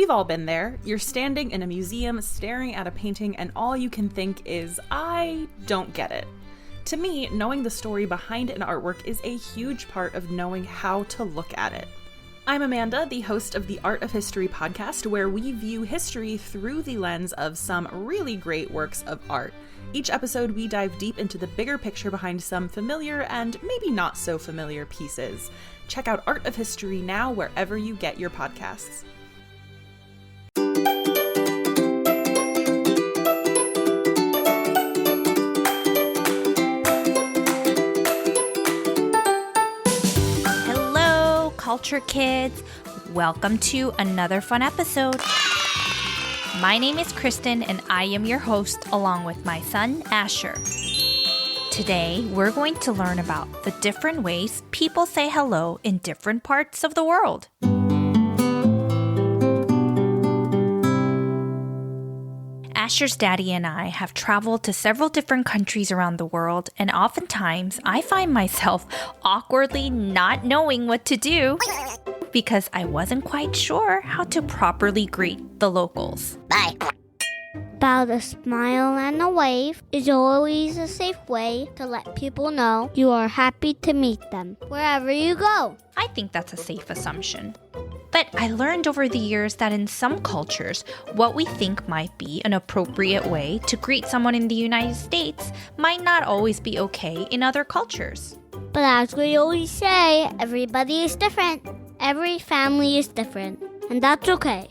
We've all been there. You're standing in a museum staring at a painting and all you can think is, I don't get it. To me, knowing the story behind an artwork is a huge part of knowing how to look at it. I'm Amanda, the host of the Art of History podcast, where we view history through the lens of some really great works of art. Each episode, we dive deep into the bigger picture behind some familiar and maybe not so familiar pieces. Check out Art of History now wherever you get your podcasts. Hello, culture kids. Welcome to another fun episode. My name is Kristen and I am your host along with my son, Asher. Today, we're going to learn about the different ways people say hello in different parts of the world. Asher's daddy and I have traveled to several different countries around the world, and oftentimes I find myself awkwardly not knowing what to do because I wasn't quite sure how to properly greet the locals. Bye. About a smile and a wave is always a safe way to let people know you are happy to meet them wherever you go. I think that's a safe assumption. But I learned over the years that in some cultures, what we think might be an appropriate way to greet someone in the United States might not always be okay in other cultures. But as we always say, everybody is different. Every family is different. And that's okay.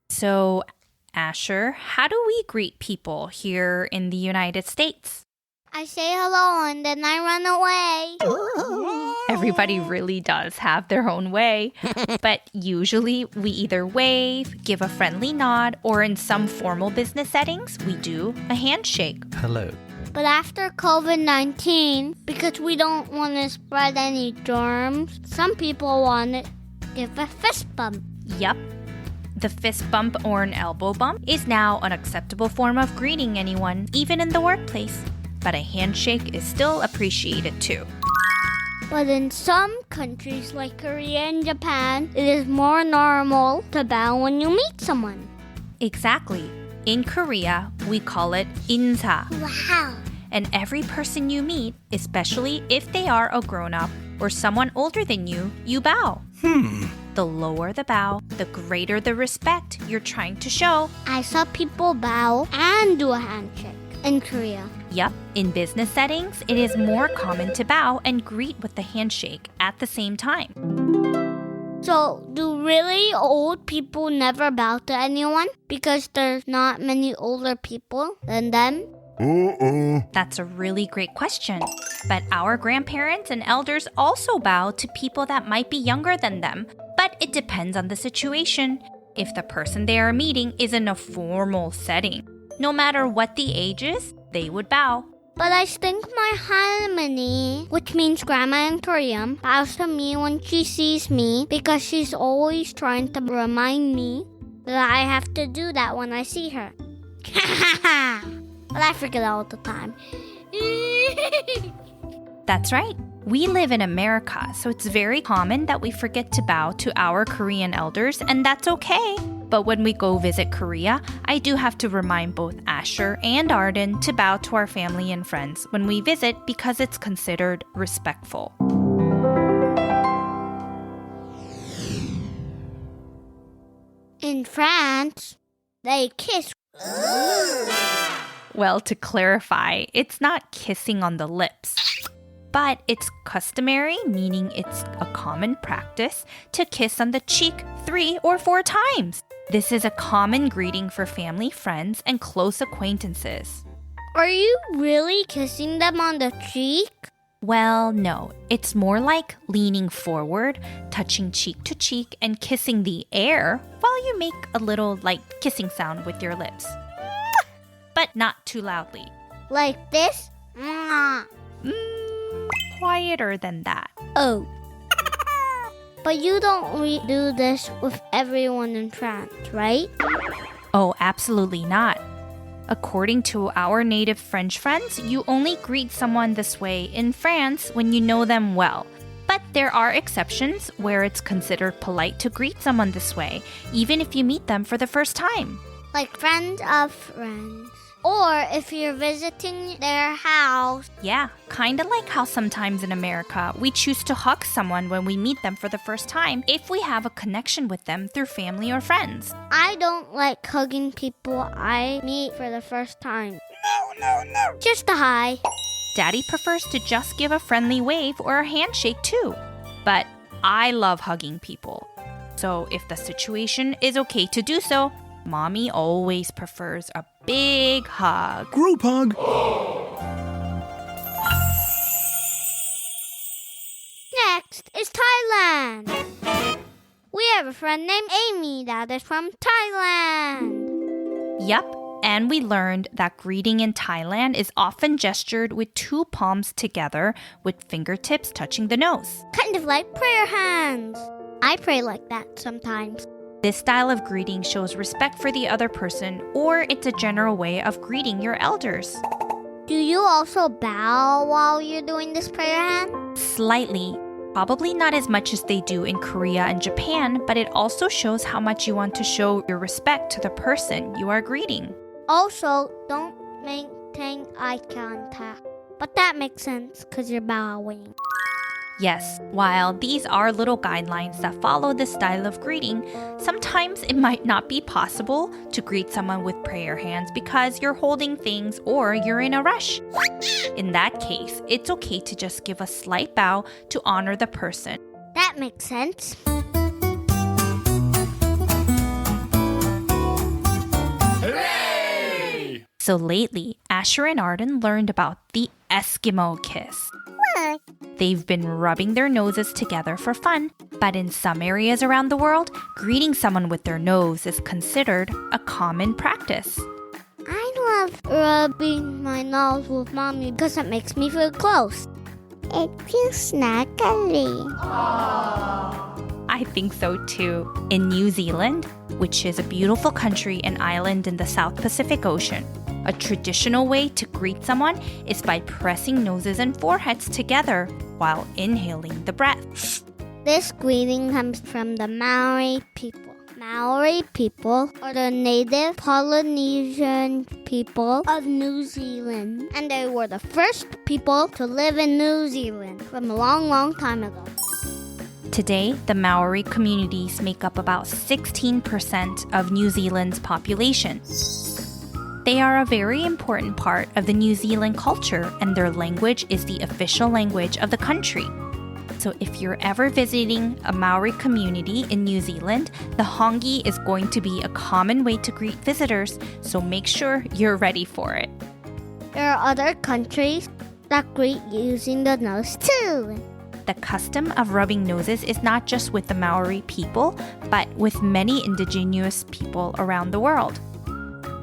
So, Asher, how do we greet people here in the United States? I say hello and then I run away. Everybody really does have their own way. But usually we either wave, give a friendly nod, or in some formal business settings, we do a handshake. Hello. But after COVID-19, because we don't want to spread any germs, some people want to give a fist bump. Yup. The fist bump or an elbow bump is now an acceptable form of greeting anyone, even in the workplace. But a handshake is still appreciated too. But in some countries like Korea and Japan, it is more normal to bow when you meet someone. Exactly. In Korea, we call it insa. Wow. And every person you meet, especially if they are a grown-up or someone older than you, you bow. The lower the bow, the greater the respect you're trying to show. I saw people bow and do a handshake in Korea. Yup, in business settings, it is more common to bow and greet with the handshake at the same time. So, do really old people never bow to anyone because there's not many older people than them? That's a really great question. But our grandparents and elders also bow to people that might be younger than them. But it depends on the situation. If the person they are meeting is in a formal setting, no matter what the age is, they would bow. But I think my 할머니, which means grandma in Korean, bows to me when she sees me because she's always trying to remind me that I have to do that when I see her. But I forget all the time. That's right. We live in America, so it's very common that we forget to bow to our Korean elders, and that's okay. But when we go visit Korea, I do have to remind both Asher and Arden to bow to our family and friends when we visit because it's considered respectful. In France, they kiss. Well, to clarify, it's not kissing on the lips. But it's customary, meaning it's a common practice, to kiss on the cheek 3 or 4 times. This is a common greeting for family, friends, and close acquaintances. Are you really kissing them on the cheek? Well, no. It's more like leaning forward, touching cheek to cheek, and kissing the air while you make a little light kissing sound with your lips. But not too loudly. Like this? Mwah. Quieter than that. Oh. But you don't do this with everyone in France, right? Oh, absolutely not. According to our native French friends, you only greet someone this way in France when you know them well. But there are exceptions where it's considered polite to greet someone this way, even if you meet them for the first time. Like friends of friends. Or if you're visiting their house. Yeah, kind of like how sometimes in America, we choose to hug someone when we meet them for the first time if we have a connection with them through family or friends. I don't like hugging people I meet for the first time. No. Just a hi. Daddy prefers to just give a friendly wave or a handshake too. But I love hugging people. So if the situation is okay to do so, Mommy always prefers a big hug. Group hug. Next is Thailand. We have a friend named Amy that is from Thailand. Yup, and we learned that greeting in Thailand is often gestured with two palms together with fingertips touching the nose. Kind of like prayer hands. I pray like that sometimes. This style of greeting shows respect for the other person, or it's a general way of greeting your elders. Do you also bow while you're doing this prayer hand? Slightly. Probably not as much as they do in Korea and Japan, but it also shows how much you want to show your respect to the person you are greeting. Also, don't maintain eye contact. But that makes sense because you're bowing. Yes, while these are little guidelines that follow this style of greeting, sometimes it might not be possible to greet someone with prayer hands because you're holding things or you're in a rush. In that case, it's okay to just give a slight bow to honor the person. That makes sense. Hooray! So lately, Asher and Arden learned about the Eskimo kiss. What? They've been rubbing their noses together for fun, but in some areas around the world, greeting someone with their nose is considered a common practice. I love rubbing my nose with Mommy because it makes me feel close. It feels snuggly. I think so too. In New Zealand, which is a beautiful country and island in the South Pacific Ocean, a traditional way to greet someone is by pressing noses and foreheads together while inhaling the breath. This greeting comes from the Maori people. Maori people are the native Polynesian people of New Zealand. And they were the first people to live in New Zealand from a long, long time ago. Today, the Maori communities make up about 16% of New Zealand's population. They are a very important part of the New Zealand culture, and their language is the official language of the country. So if you're ever visiting a Maori community in New Zealand, the hongi is going to be a common way to greet visitors, so make sure you're ready for it. There are other countries that greet using the nose too. The custom of rubbing noses is not just with the Maori people, but with many indigenous people around the world.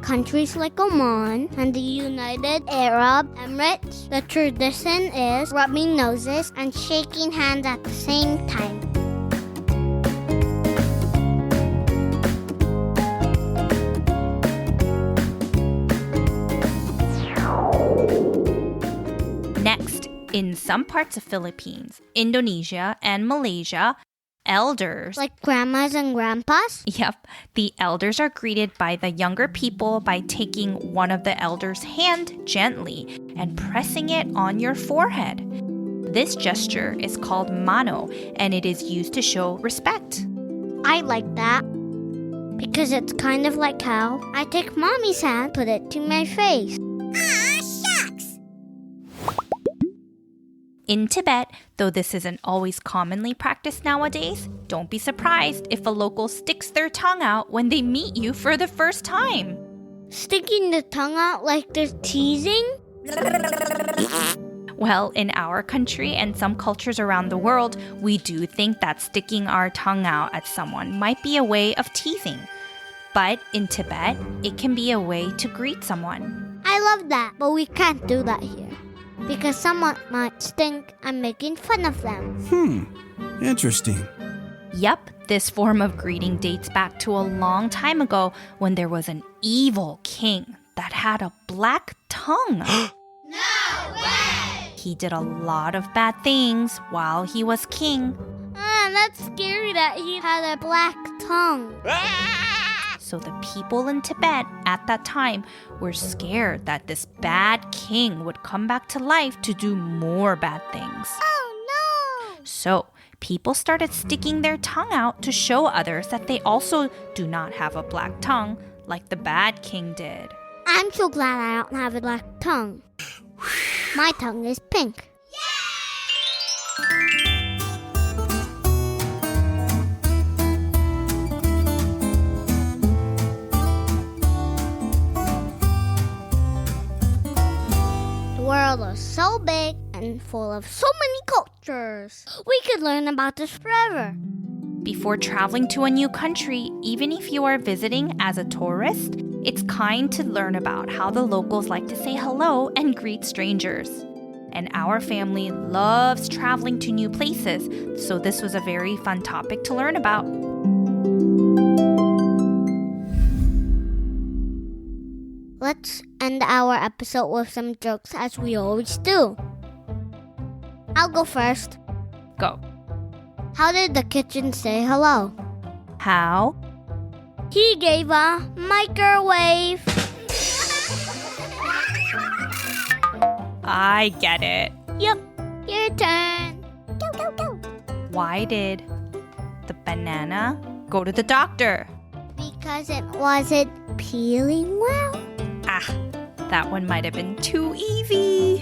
Countries like Oman and the United Arab Emirates, the tradition is rubbing noses and shaking hands at the same time. Next, in some parts of Philippines, Indonesia, and Malaysia, elders, Like grandmas and grandpas? Yep, the elders are greeted by the younger people by taking one of the elders' hand gently and pressing it on your forehead. This gesture is called mano, and it is used to show respect. I like that because it's kind of like how I take Mommy's hand, put it to my face. In Tibet, though this isn't always commonly practiced nowadays, don't be surprised if a local sticks their tongue out when they meet you for the first time. Sticking the tongue out like they're teasing? Well, in our country and some cultures around the world, we do think that sticking our tongue out at someone might be a way of teasing. But in Tibet, it can be a way to greet someone. I love that, but we can't do that here because someone might think I'm making fun of them. Interesting. Yup, this form of greeting dates back to a long time ago when there was an evil king that had a black tongue. No way! he did a lot of bad things while he was king. That's scary that he had a black tongue. So the people in Tibet at that time were scared that this bad king would come back to life to do more bad things. Oh no! So people started sticking their tongue out to show others that they also do not have a black tongue like the bad king did. I'm so glad I don't have a black tongue. My tongue is pink. The world is so big and full of so many cultures. We could learn about this forever. Before traveling to a new country, even if you are visiting as a tourist, it's kind to learn about how the locals like to say hello and greet strangers. And our family loves traveling to new places, so this was a very fun topic to learn about. Let's end our episode with some jokes as we always do. I'll go first. Go. How did the kitchen say hello? How? He gave a microwave. I get it. Yup, your turn. Go, go, go. Why did the banana go to the doctor? Because it wasn't peeling well. Ah, that one might have been too easy.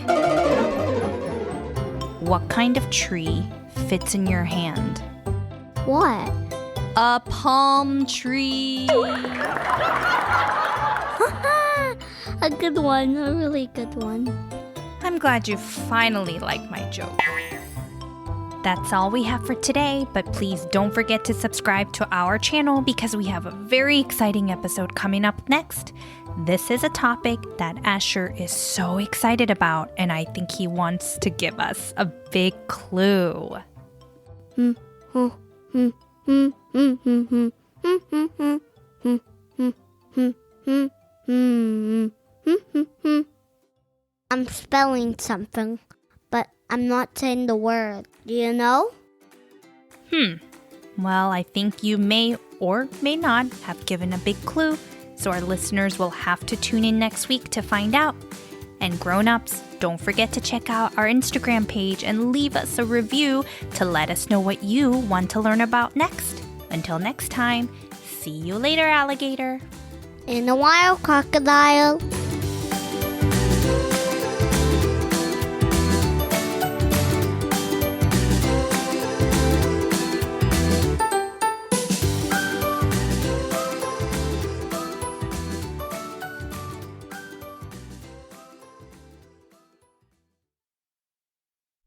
What kind of tree fits in your hand? What? A palm tree. A good one, a really good one. I'm glad you finally liked my joke. That's all we have for today, but please don't forget to subscribe to our channel because we have a very exciting episode coming up next. This is a topic that Asher is so excited about, and I think he wants to give us a big clue. I'm spelling something, but I'm not saying the word. Do you know? Well, I think you may or may not have given a big clue, so our listeners will have to tune in next week to find out. And grown-ups, don't forget to check out our Instagram page and leave us a review to let us know what you want to learn about next. Until next time, see you later, alligator. In a wild crocodile.